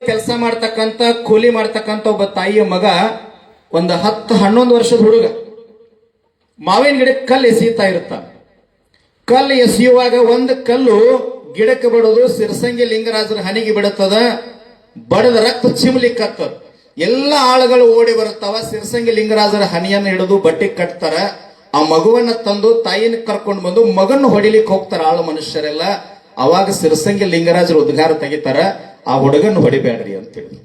ಕೆಲಸ ಮಾಡ್ತಕ್ಕಂತ ಕೂಲಿ ಮಾಡ್ತಕ್ಕಂತ ಒಬ್ಬ ತಾಯಿಯ ಮಗ ಒಂದು 10-11 ವರ್ಷದ ಹುಡುಗ ಮಾವಿನ ಗಿಡಕ್ಕೆ ಕಲ್ಲು ಎಸೀತಾ ಇರ್ತ. ಕಲ್ಲು ಎಸೆಯುವಾಗ ಒಂದು ಕಲ್ಲು ಗಿಡಕ್ಕೆ ಬಡೋದು ಸಿರಸಂಗಿ ಲಿಂಗರಾಜರ ಹನಿಗೆ ಬಿಡುತ್ತದ. ಬಡದ ರಕ್ತ ಚಿಮ್ಲಿಕ್ಕತ್ತದ. ಎಲ್ಲ ಆಳುಗಳು ಓಡಿ ಬರುತ್ತಾವ. ಸಿರಸಂಗಿ ಲಿಂಗರಾಜರ ಹನಿಯನ್ನು ಹಿಡಿದು ಬಟ್ಟೆ ಕಟ್ತಾರ. ಆ ಮಗುವನ್ನ ತಂದು ತಾಯಿನ ಕರ್ಕೊಂಡು ಬಂದು ಮಗನ್ನು ಹೊಡಿಲಿಕ್ಕೆ ಹೋಗ್ತಾರ ಆಳು ಮನುಷ್ಯರೆಲ್ಲ. ಅವಾಗ ಸಿರಸಂಗಿ ಲಿಂಗರಾಜರ ಉದ್ಗಾರ ತೆಗಿತಾರ, ಆ ಹುಡುಗನ್ನು ಹೊಡಿಬೇಡ್ರಿ ಅಂತೇಳಿ.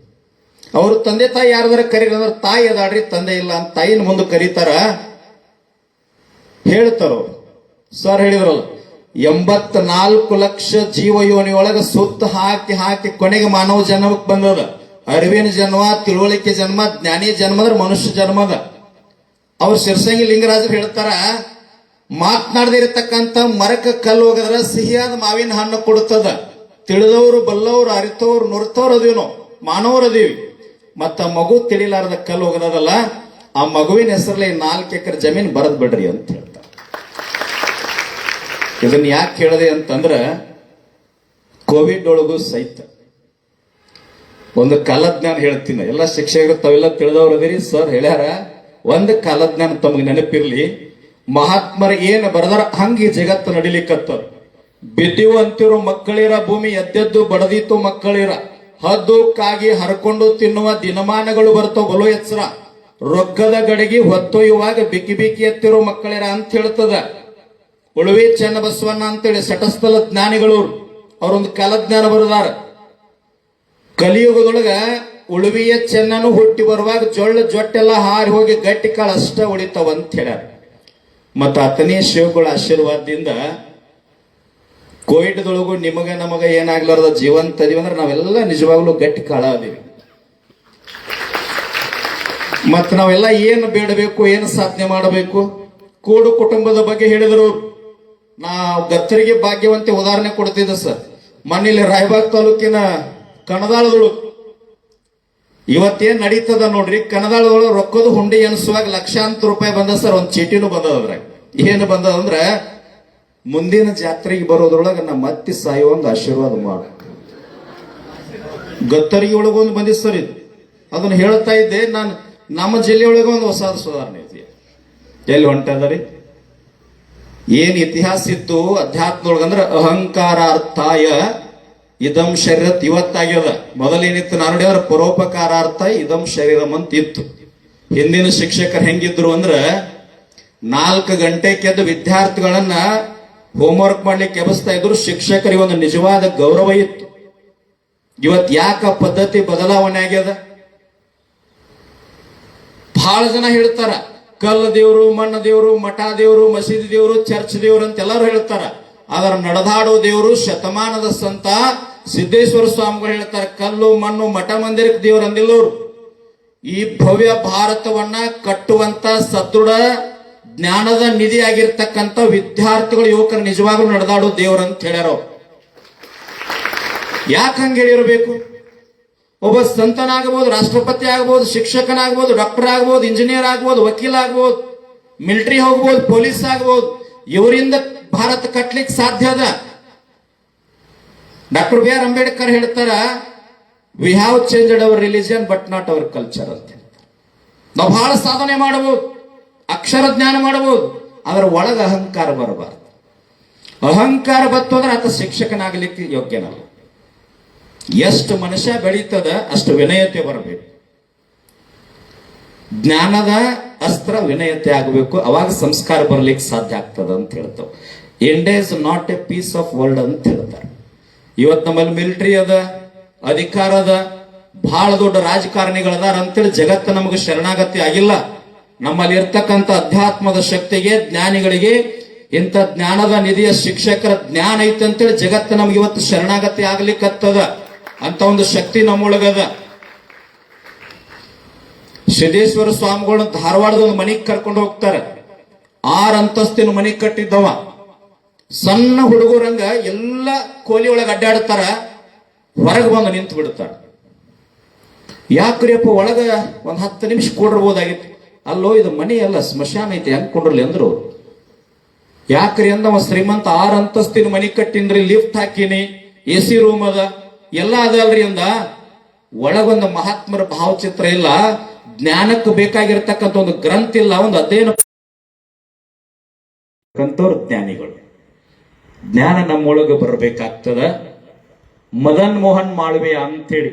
ಅವರು ತಂದೆ ತಾಯಿ ಯಾರದಾರ ಕರೀರಂದ್ರ ತಾಯಿ ಅದಾಡ್ರಿ, ತಂದೆ ಇಲ್ಲ ಅಂತ ತಾಯಿನ ಮುಂದೆ ಕರೀತಾರ. ಹೇಳ್ತಾರ ಅವ್ರು. ಸರ್ ಹೇಳಿದ್ರಲ್ಲ, 84 ಲಕ್ಷ ಜೀವ ಯೋನಿಯೊಳಗ ಸುತ್ತ ಹಾಕಿ ಹಾಕಿ ಕೊನೆಗೆ ಮಾನವ ಜನ್ಮಕ್ಕೆ ಬಂದದ. ಅರಿವಿನ ಜನ್ಮ, ತಿಳುವಳಿಕೆ ಜನ್ಮ, ಜ್ಞಾನಿ ಜನ್ಮ ಅಂದ್ರೆ ಮನುಷ್ಯ ಜನ್ಮದ. ಅವ್ರು ಸಿರಸಂಗಿ ಲಿಂಗರಾಜರು ಹೇಳ್ತಾರ, ಮಾತನಾಡದಿರತಕ್ಕಂತ ಮರಕ ಕಲ್ಲು ಹೋಗದ್ರ ಸಿಹಿಯಾದ ಮಾವಿನ ಹಣ್ಣು ಕೊಡುತ್ತದ. ತಿಳಿದವರು, ಬಲ್ಲವರು, ಅರಿತವ್ರು, ನುರಿತವ್ರು ಅದೀವಿ ನಾವು, ಮಾನವರು ಅದೀವಿ. ಮತ್ತ ಮಗು ತಿಳಿಲಾರದ ಕಲ್ಲು ಹೋಗದಲ್ಲ, ಆ ಮಗುವಿನ ಹೆಸರಲ್ಲಿ 4 ಎಕರೆ ಜಮೀನು ಬರದ್ ಬಿಡ್ರಿ ಅಂತ ಹೇಳ್ತಾರೆ. ಇದನ್ನ ಯಾಕೆ ಕೇಳದೆ ಅಂತಂದ್ರ, ಕೋವಿಡ್ ಒಳಗೂ ಸಹಿತ ಒಂದು ಕಾಲಜ್ಞಾನ ಹೇಳ್ತೀನಿ. ಎಲ್ಲ ಶಿಕ್ಷಕರು ತಾವೆಲ್ಲ ತಿಳಿದವ್ರು ಅದೀರಿ. ಸರ್ ಹೇಳ್ಯಾರ, ಒಂದು ಕಾಲಜ್ಞಾನ ತಮಗೆ ನೆನಪಿರ್ಲಿ. ಮಹಾತ್ಮರ ಏನ್ ಬರದಾರ ಹಂಗೆ ಜಗತ್ತು ನಡಿಲಿಕ್ಕತ್ತ. ಬಿದ್ದಿವು ಅಂತಿರೋ ಮಕ್ಕಳಿರ, ಭೂಮಿ ಎದ್ದೆದ್ದು ಬಡದಿತ್ತು ಮಕ್ಕಳಿರ, ಹದ್ದು ಕಾಗಿ ಹರ್ಕೊಂಡು ತಿನ್ನುವ ದಿನಮಾನಗಳು ಬರ್ತಾವ ಬಲು ಎಚ್ಚರ, ರೊಕ್ಕದ ಗಡಿಗೆ ಹೊತ್ತೊಯ್ಯುವಾಗ ಬಿಕ್ಕಿ ಬಿಕ್ಕಿ ಎತ್ತಿರೋ ಮಕ್ಕಳಿರ ಅಂತ ಹೇಳ್ತದ. ಉಳುವಿ ಚನ್ನಬಸವಣ್ಣ ಅಂತೇಳಿ ಸಟಸ್ಥಲ ಜ್ಞಾನಿಗಳು ಅವರೊಂದು ಕಾಲಜ್ಞಾನ ಬರದಾರ. ಕಲಿಯುಗದೊಳಗ ಉಳುವಿಯ ಚೆನ್ನನು ಹುಟ್ಟಿ ಬರುವಾಗ ಜೊಳ್ಳ ಜೊಟ್ಟೆಲ್ಲ ಹಾರಿ ಹೋಗಿ ಗಟ್ಟಿ ಕಾಳು ಅಷ್ಟ ಉಳಿತಾವ ಅಂತ ಹೇಳ್ಯಾರ. ಮತ್ತ ಆತನೇ ಶಿವಗಳ ಆಶೀರ್ವಾದದಿಂದ ಕೋವಿಡ್ದೊಳಗು ನಿಮಗ ನಮಗ ಏನಾಗ್ಲಾರದ ಜೀವಂತ ಅದೀವಿ ಅಂದ್ರೆ ನಾವೆಲ್ಲ ನಿಜವಾಗ್ಲೂ ಗಟ್ಟಿ ಕಾಳ ಅದೀವಿ. ಮತ್ತ ನಾವೆಲ್ಲ ಏನು ಬೇಡಬೇಕು, ಏನು ಸಾಧನೆ ಮಾಡಬೇಕು. ಕೂಡು ಕುಟುಂಬದ ಬಗ್ಗೆ ಹೇಳಿದ್ರು. ನಾ ಗತ್ತರಿಗೆ ಭಾಗ್ಯವಂತೆ ಉದಾಹರಣೆ ಕೊಡ್ತಿದ್ದ ಸರ್. ಮನೇಲಿ ರಾಯಬಾಗ್ ತಾಲೂಕಿನ ಕಣದಾಳದೊಳು ಇವತ್ತೇನ್ ನಡೀತದ ನೋಡ್ರಿ. ಕಣದಾಳದೊಳಗೆ ರೊಕ್ಕದ ಹುಂಡಿ ಎನಿಸುವಾಗ ಲಕ್ಷಾಂತರ ರೂಪಾಯಿ ಬಂದ ಸರ್. ಒಂದ್ ಚೀಟಿನೂ ಬಂದದ್ರ. ಏನು ಬಂದದಂದ್ರ, ಮುಂದಿನ ಜಾತ್ರೆಗೆ ಬರೋದ್ರೊಳಗ ನಮ್ಮ ಅತ್ತಿ ಸಾಯುವಂಗ ಆಶೀರ್ವಾದ ಮಾಡು. ಗತ್ತರಿಗೆ ಒಳಗೊಂದು ಬಂದಿದ್ ಸರ್ ಇದು. ಅದನ್ನ ಹೇಳ್ತಾ ಇದ್ದೆ ನಾನು. ನಮ್ಮ ಜಿಲ್ಲೆಯೊಳಗೆ ಒಂದು ಹೊಸ ಸುಧಾರಣೆ ಇದೆ. ಎಲ್ಲಿ ಹೊಂಟದರಿ? ಏನ್ ಇತಿಹಾಸ ಇತ್ತು ಅಧ್ಯಾತ್ಮದೊಳಗಂದ್ರ ಅಹಂಕಾರಾರ್ಥಾಯ ಇದಂ ಶರೀರ ಇವತ್ತಾಗ್ಯದ. ಮೊದಲೇನಿತ್ತು ನಾನು ನೋಡಿದ್ರೆ ಪರೋಪಕಾರಾರ್ಥ ಇದಂ ಶರೀರಂ ಅಂತ ಇತ್ತು. ಹಿಂದಿನ ಶಿಕ್ಷಕರು ಹೆಂಗಿದ್ರು ಅಂದ್ರ 4 ಗಂಟೆಗೆ ಎದ್ದು ವಿದ್ಯಾರ್ಥಿಗಳನ್ನ ಹೋಮ್ವರ್ಕ್ ಮಾಡ್ಲಿಕ್ಕೆ ಎಬಸ್ತಾ ಇದ್ರು. ಶಿಕ್ಷಕರಿಗೆ ಒಂದು ನಿಜವಾದ ಗೌರವ ಇತ್ತು. ಇವತ್ ಯಾಕ ಪದ್ಧತಿ ಬದಲಾವಣೆ ಆಗ್ಯದ? ಬಹಳ ಜನ ಹೇಳ್ತಾರ, ಕಲ್ಲು ದೇವರು, ಮಣ್ಣು ದೇವರು, ಮಠ ದೇವರು, ಮಸೀದಿ ದೇವರು, ಚರ್ಚ್ ದೇವರು ಅಂತ ಎಲ್ಲರೂ ಹೇಳ್ತಾರ. ಅದರ ನಡೆದಾಡೋ ದೇವರು ಶತಮಾನದ ಸಂತ ಸಿದ್ದೇಶ್ವರ ಸ್ವಾಮಿಗಳು ಹೇಳ್ತಾರೆ, ಕಲ್ಲು ಮಣ್ಣು ಮಠ ಮಂದಿರಕ್ಕೆ ದೇವರು ಅಂದಿಲ್ಲವರು. ಈ ಭವ್ಯ ಭಾರತವನ್ನ ಕಟ್ಟುವಂತ ಸದೃಢ ಜ್ಞಾನದ ನಿಧಿ ಆಗಿರ್ತಕ್ಕಂಥ ವಿದ್ಯಾರ್ಥಿಗಳು, ಯುವಕರು ನಿಜವಾಗ್ಲೂ ನಡೆದಾಡೋ ದೇವರು ಅಂತ ಹೇಳ್ಯಾರ. ಯಾಕೆ ಹಂಗೆ ಹೇಳಿರಬೇಕು? ಒಬ್ಬ ಸಂತನಾಗಬಹುದು, ರಾಷ್ಟ್ರಪತಿ ಆಗಬಹುದು, ಶಿಕ್ಷಕನಾಗಬಹುದು, ಡಾಕ್ಟರ್ ಆಗಬಹುದು, ಇಂಜಿನಿಯರ್ ಆಗಬಹುದು, ವಕೀಲ ಆಗಬಹುದು, ಮಿಲಿಟರಿ ಹೋಗ್ಬೋದು, ಪೊಲೀಸ್ ಆಗಬಹುದು. ಇವರಿಂದ ಭಾರತ ಕಟ್ಲಿಕ್ಕೆ ಸಾಧ್ಯ ಅದ. ಡಾಕ್ಟರ್ ಬಿ ಆರ್ ಅಂಬೇಡ್ಕರ್ ಹೇಳ್ತಾರ, we have changed our religion but not our culture ಅಂತ. ನಾವು ಬಹಳ ಸಾಧನೆ ಮಾಡಬಹುದು, ಅಕ್ಷರ ಜ್ಞಾನ ಮಾಡಬಹುದು, ಅದರ ಒಳಗ ಅಹಂಕಾರ ಬರಬಾರದು. ಅಹಂಕಾರ ಬತ್ತು ಅಂದ್ರೆ ಆತ ಶಿಕ್ಷಕನಾಗಲಿಕ್ಕೆ ಯೋಗ್ಯನಲ್ಲ. ಎಷ್ಟು ಮನುಷ್ಯ ಬೆಳೀತದ ಅಷ್ಟು ವಿನಯತೆ ಬರಬೇಕು. ಜ್ಞಾನದ ಅಸ್ತ್ರ ವಿನಯತೆ ಆಗಬೇಕು. ಅವಾಗ ಸಂಸ್ಕಾರ ಬರ್ಲಿಕ್ಕೆ ಸಾಧ್ಯ ಆಗ್ತದ ಅಂತ ಹೇಳ್ತಾವ. India is not a piece of world ಅಂತ ಹೇಳ್ತಾರೆ. ಇವತ್ತು ನಮ್ಮಲ್ಲಿ ಮಿಲಿಟರಿ ಅದ, ಅಧಿಕಾರ ಅದ, ಬಹಳ ದೊಡ್ಡ ರಾಜಕಾರಣಿಗಳದಾರ ಅಂತೇಳಿ ಜಗತ್ತು ನಮಗೆ ಶರಣಾಗತಿ ಆಗಿಲ್ಲ. ನಮ್ಮಲ್ಲಿ ಇರ್ತಕ್ಕಂಥ ಅಧ್ಯಾತ್ಮದ ಶಕ್ತಿಗೆ, ಜ್ಞಾನಿಗಳಿಗೆ, ಇಂಥ ಜ್ಞಾನದ ನಿಧಿಯ ಶಿಕ್ಷಕರ ಜ್ಞಾನ ಐತೆ ಅಂತೇಳಿ ಜಗತ್ತು ನಮ್ಗೆ ಇವತ್ತು ಶರಣಾಗತಿ ಆಗ್ಲಿಕ್ಕತ್ತದ. ಅಂತ ಒಂದು ಶಕ್ತಿ ನಮ್ಮೊಳಗದ. ಸಿದ್ದೇಶ್ವರ ಸ್ವಾಮಿಗಳನ್ನ ಧಾರವಾಡದ ಒಂದು ಮನೆಗೆ ಕರ್ಕೊಂಡು ಹೋಗ್ತಾರೆ. 6 ಅಂತಸ್ತಿನ ಮನೆ ಕಟ್ಟಿದ್ದವ. ಸಣ್ಣ ಹುಡುಗರಂಗ ಎಲ್ಲ ಕೋಲಿ ಒಳಗೆ ಅಡ್ಡಾಡ್ತಾರ, ಹೊರಗೆ ಬಂದು ನಿಂತು ಬಿಡ್ತಾರ. ಯಾಕ್ರಿಯಪ್ಪ ಒಳಗ ಒಂದ್ 10 ನಿಮಿಷ ಕೊಡಿರ್ಬೋದಾಗಿತ್ತು. ಅಲ್ಲೋ ಇದು ಮನೆ ಎಲ್ಲ ಸ್ಮಶಾನ ಐತಿ, ಹೆಂಗ್ ಕೊಂಡ್ರಲಿ ಅಂದ್ರು. ಯಾಕ್ರಿ ಅಂದ, ಶ್ರೀಮಂತ 6 ಅಂತಸ್ತಿನ ಮನೆ ಕಟ್ಟಿನ್ರಿ, ಲಿಫ್ಟ್ ಹಾಕಿನಿ, AC ರೂಮ್ ಅದ, ಎಲ್ಲ ಅದಲ್ರಿ ಅಂದ. ಒಳಗೊಂದು ಮಹಾತ್ಮರ ಭಾವಚಿತ್ರ ಇಲ್ಲ, ಜ್ಞಾನಕ್ಕೆ ಬೇಕಾಗಿರ್ತಕ್ಕಂಥ ಒಂದು ಗ್ರಂಥ ಇಲ್ಲ, ಒಂದು ಅಧ್ಯಯನ ಜ್ಞಾನಿಗಳು. ಜ್ಞಾನ ನಮ್ಮೊಳಗೆ ಬರಬೇಕಾಗ್ತದ. ಮದನ್ ಮೋಹನ್ ಮಾಳ್ವೆ ಅಂತೇಳಿ